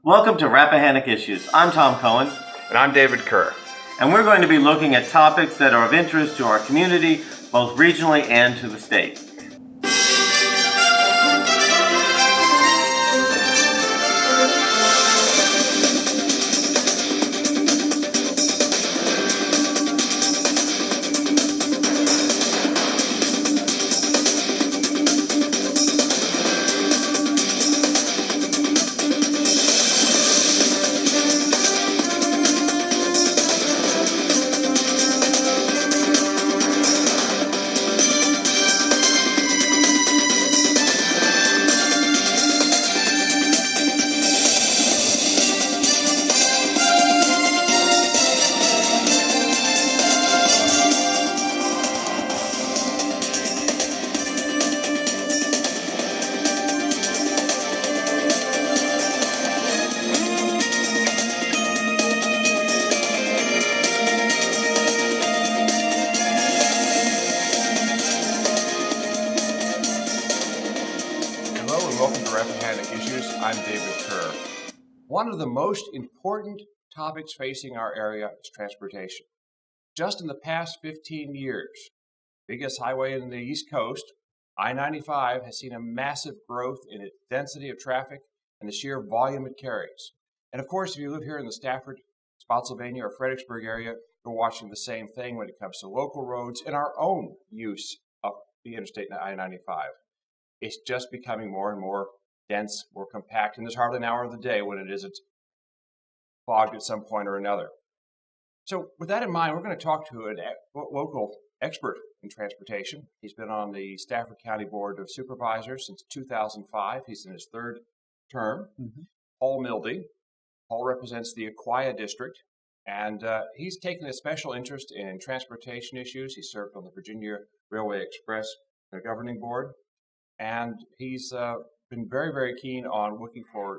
Welcome to Rappahannock Issues. I'm Tom Cohen. And I'm David Kerr. And we're going to be looking at topics that are of interest to our community, both regionally and to the state. I'm David Kerr. One of the most important topics facing our area is transportation. Just in the past 15 years, biggest highway in the East Coast, I-95 has seen a massive growth in its density of traffic and the sheer volume it carries. And of course, if you live here in the Stafford, Spotsylvania, or Fredericksburg area, you're watching the same thing when it comes to local roads and our own use of the interstate I-95. It's just becoming more and more dense, more compact, and there's hardly an hour of the day when it isn't fogged at some point or another. So with that in mind, we're going to talk to a local expert in transportation. He's been on the Stafford County Board of Supervisors since 2005. He's in his third term. Paul Mildy. Paul represents the Aquia District, and he's taken a special interest in transportation issues. He served on the Virginia Railway Express Governing Board, and he's been very, very keen on looking for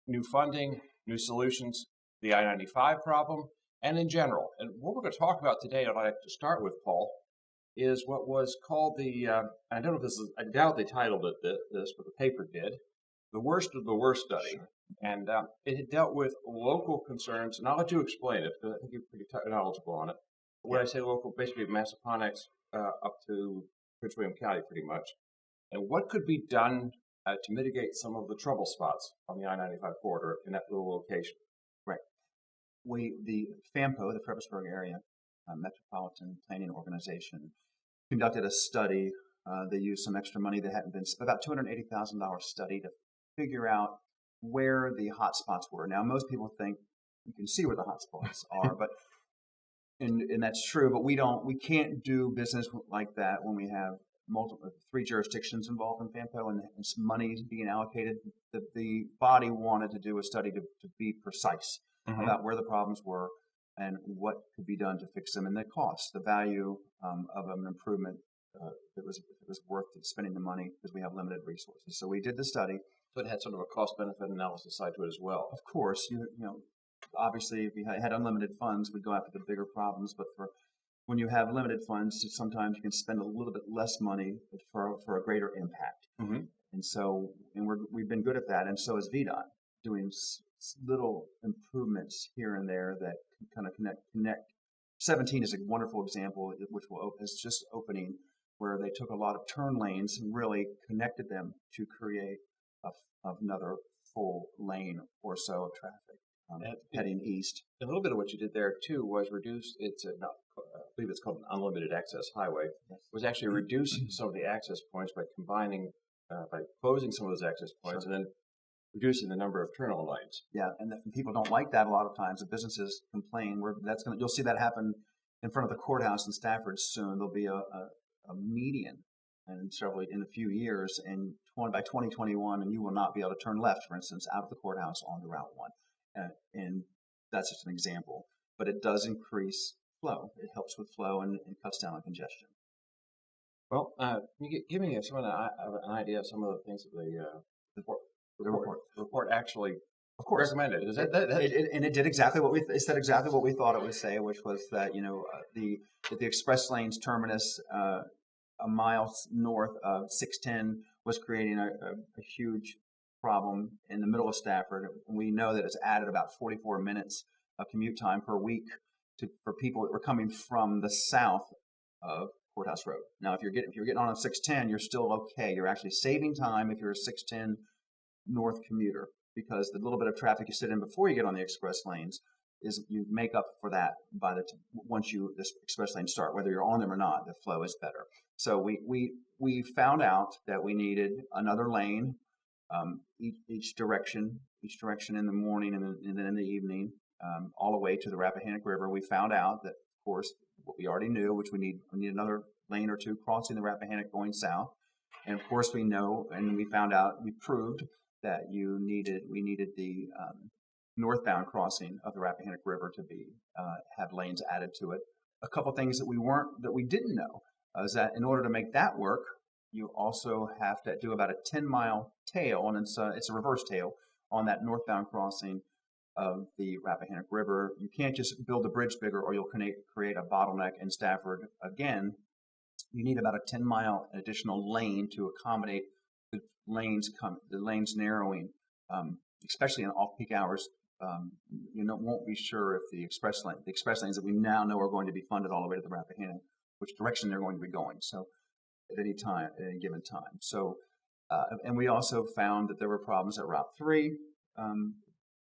new funding, new solutions, the I-95 problem, and in general. And what we're going to talk about today, I'd like to start with, Paul, is what was called the, I don't know if this is, I doubt they titled it this, but the paper did, the worst of the worst study. And it had dealt with local concerns, and I'll let you explain it, because I think you're pretty knowledgeable on it. When I say local, basically Massaponax up to Prince William County, pretty much. And what could be done to mitigate some of the trouble spots on the I-95 corridor in that little location? Right. The FAMPO, the Fredericksburg Area Metropolitan Planning Organization, conducted a study. They used some extra money that hadn't been spent, about $280,000 study to figure out where the hot spots were. Now, most people think you can see where the hot spots are, but and that's true. But we can't do business like that when we have three jurisdictions involved in FAMPO and some money being allocated. The body wanted to do a study to be precise about where the problems were and what could be done to fix them, and the cost, the value of an improvement that was worth spending the money because we have limited resources. So we did the study. So it had sort of a cost-benefit analysis side to it as well. Of course, you know, obviously if we had unlimited funds, we'd go after the bigger problems, but when you have limited funds, sometimes you can spend a little bit less money for a greater impact. And so, we've been good at that, and so is VDOT, doing little improvements here and there that kind of connect. 17 is a wonderful example, which is just opening, where they took a lot of turn lanes and really connected them to create another full lane or so of traffic heading east. A little bit of what you did there too was reduce. I believe it's called an unlimited access highway. Was actually reduce some of the access points by by closing some of those access points and then reducing the number of turn on lanes. Yeah, and people don't like that a lot of times. The businesses complain. You'll see that happen in front of the courthouse in Stafford soon. There'll be a median in a few years, and by 2021, and you will not be able to turn left, for instance, out of the courthouse onto Route 1. And that's just an example. But it does increase flow. It helps with flow and cuts down on congestion. Well, can you give me an idea of some of the things that the report actually Of course, recommended. It did exactly what it said exactly what we thought it would say, which was that the express lanes terminus a mile north of 610 was creating a huge problem in the middle of Stafford. We know that it's added about 44 minutes of commute time per week for people that were coming from the south of Courthouse Road. Now, if you're getting on a 610, you're still okay. You're actually saving time if you're a 610 north commuter, because the little bit of traffic you sit in before you get on the express lanes is you make up for that once this express lanes start, whether you're on them or not, the flow is better. So we found out that we needed another lane, each direction in the morning and then in the evening, all the way to the Rappahannock River. We found out that, of course, what we already knew, which we need another lane or two crossing the Rappahannock going south. And of course we know, and we found out, we proved that we needed the northbound crossing of the Rappahannock River to have lanes added to it. A couple things that we didn't know is that in order to make that work, you also have to do about a 10-mile tail, and it's a reverse tail on that northbound crossing of the Rappahannock River. You can't just build the bridge bigger or you'll create a bottleneck in Stafford again. You need about a 10-mile additional lane to accommodate the lanes narrowing, especially in off-peak hours. Won't be sure if the express lanes that we now know are going to be funded all the way to the Rappahannock, which direction they're going to be going. So at any given time. So, and we also found that there were problems at Route 3,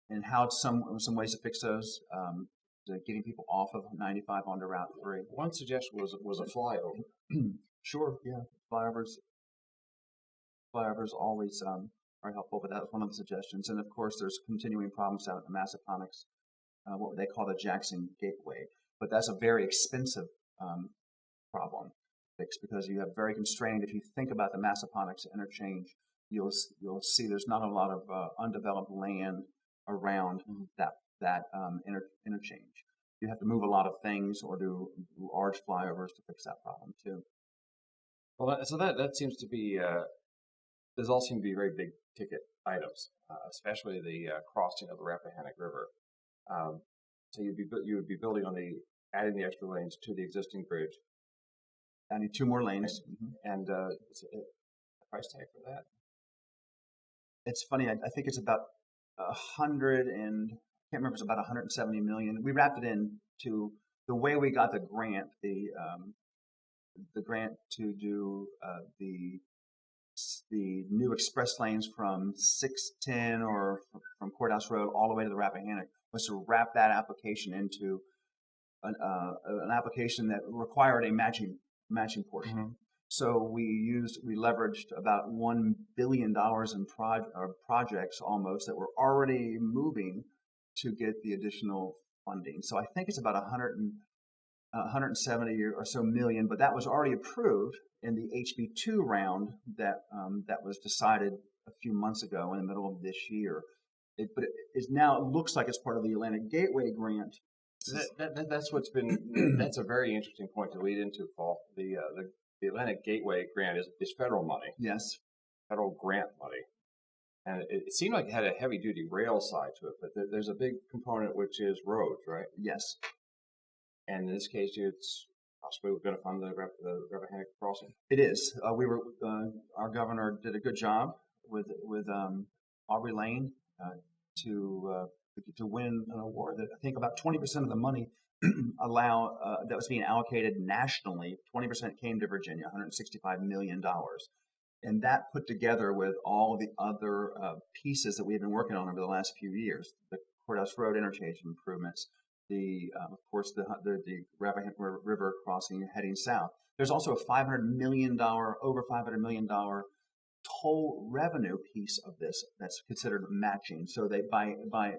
and how some ways to fix those, getting people off of 95 onto Route 3. One suggestion was a flyover. Sure, yeah, flyovers always are helpful, but that was one of the suggestions. And of course, there's continuing problems out at the Massaponax, what they call the Jackson Gateway, but that's a very expensive problem fix, because you have very constrained. If you think about the Massaponax interchange, you'll see there's not a lot of undeveloped land around that interchange. You have to move a lot of things or do large flyovers to fix that problem too. Well, so that seems to be those all seem to be very big ticket items, especially the crossing of the Rappahannock River. So you would be building adding the extra lanes to the existing bridge. I need 2 more lanes, and it's a price tag for that. It's funny. I think it's about 100 and I can't remember. It's about 170 million. We wrapped it into the way we got the grant. The grant to do the new express lanes from 610 or from Courthouse Road all the way to the Rappahannock was to wrap that application into an application that required a matching portion. Mm-hmm. So we leveraged about $1 billion in projects almost that were already moving to get the additional funding. So I think it's about 170 or so million, but that was already approved in the HB2 round that was decided a few months ago in the middle of this year. But it now looks like it's part of the Atlantic Gateway grant. That's what's been. That's a very interesting point to lead into, Paul. The Atlantic Gateway grant is federal money. Yes, federal grant money, and it seemed like it had a heavy-duty rail side to it. But there's a big component which is roads, right? Yes. And in this case, it's possibly we're going to fund the Rappahannock crossing. It is. Our governor did a good job with Aubrey Lane to win an award. That I think about 20% of the money that was being allocated nationally, 20% came to Virginia, $165 million. And that put together with all of the other pieces that we've been working on over the last few years, the Courthouse Road interchange improvements, of course, the Rappahannock River crossing heading south. There's also a over $500 million toll revenue piece of this that's considered matching. So they by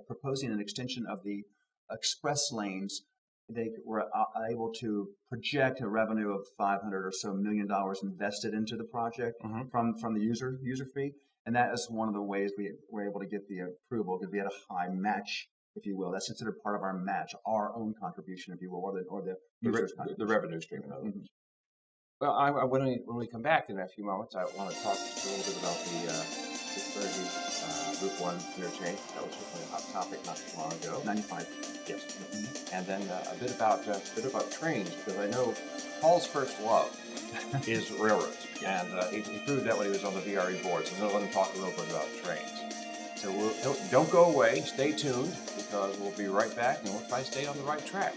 proposing an extension of the express lanes, they were able to project a revenue of $500 or so million invested into the project from the user fee, and that is one of the ways we were able to get the approval, because we had a high match, if you will. That's considered part of our match, our own contribution, if you will, or the user's contribution. The revenue stream. Well, when we come back in a few moments, I want to talk just a little bit about the 630 Route 1 interchange. That was certainly a hot topic not too long ago. 95. Yes. Mm-hmm. And then a bit about trains, because I know Paul's first love is railroads, and he proved that when he was on the VRE board. So I'm going to let him talk a little bit about trains. So don't go away. Stay tuned because we'll be right back and we'll try to stay on the right track.